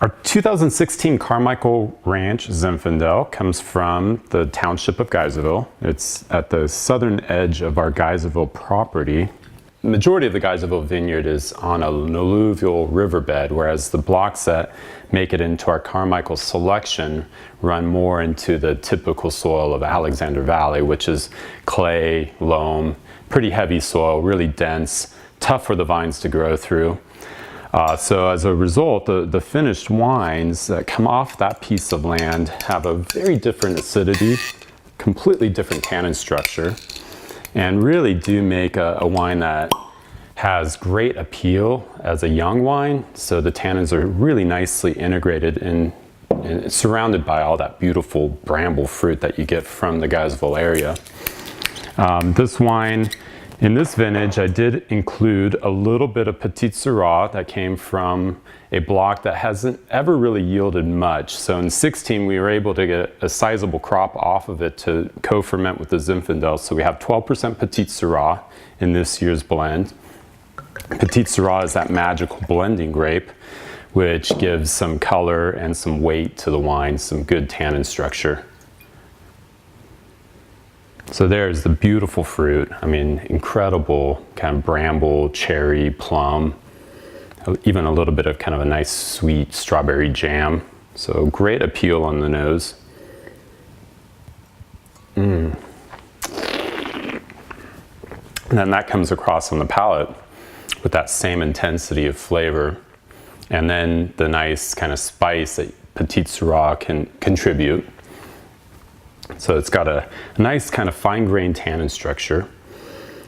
Our 2016 Carmichael Ranch Zinfandel comes from the township of Geyserville. It's at the southern edge of our Geyserville property. The majority of the Geyserville vineyard is on an alluvial riverbed, whereas the blocks that make it into our Carmichael selection run more into the typical soil of Alexander Valley, which is clay, loam, pretty heavy soil, really dense, tough for the vines to grow through. So as a result, the finished wines that come off that piece of land have a very different acidity, completely different tannin structure, and really do make a wine that has great appeal as a young wine. So the tannins are really nicely integrated and surrounded by all that beautiful bramble fruit that you get from the Geyserville area. This wine, in this vintage, I did include a little bit of Petit Syrah that came from a block that hasn't ever really yielded much. So in 16, we were able to get a sizable crop off of it to co-ferment with the Zinfandel. So we have 12% Petit Syrah in this year's blend. Petit Syrah is that magical blending grape, which gives some color and some weight to the wine, some good tannin structure. So there's the beautiful fruit. I mean, incredible kind of bramble, cherry, plum, even a little bit of kind of a nice sweet strawberry jam. So great appeal on the nose. And then that comes across on the palate with that same intensity of flavor. And then the nice kind of spice that Petit Syrah can contribute. So it's got a nice kind of fine-grained tannin structure.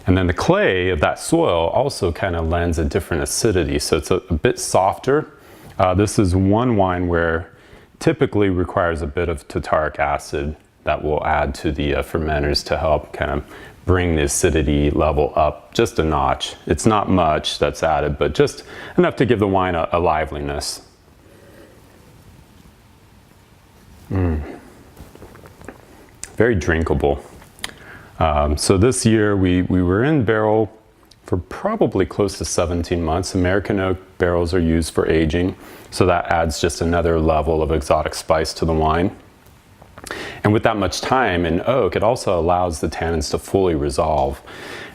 And then the clay of that soil also kind of lends a different acidity. So it's a bit softer. This is one wine where typically requires a bit of tartaric acid that will add to the fermenters to help kind of bring the acidity level up just a notch. It's not much that's added, but just enough to give the wine a liveliness. Very drinkable. So this year we were in barrel for probably close to 17 months. American oak barrels are used for aging, so that adds just another level of exotic spice to the wine. And with that much time in oak, it also allows the tannins to fully resolve.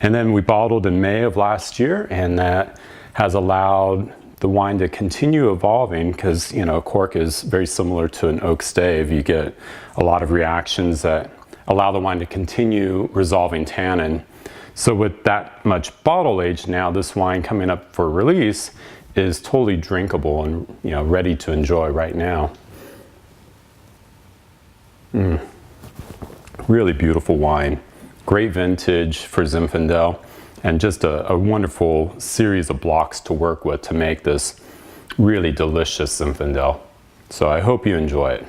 And then we bottled in May of last year, and that has allowed the wine to continue evolving because, you know, cork is very similar to an oak stave. You get a lot of reactions that allow the wine to continue resolving tannin. So with that much bottle age now, this wine coming up for release is totally drinkable and, you know, ready to enjoy right now. Really beautiful wine. Great vintage for Zinfandel. And just a wonderful series of blocks to work with to make this really delicious Zinfandel. So I hope you enjoy it.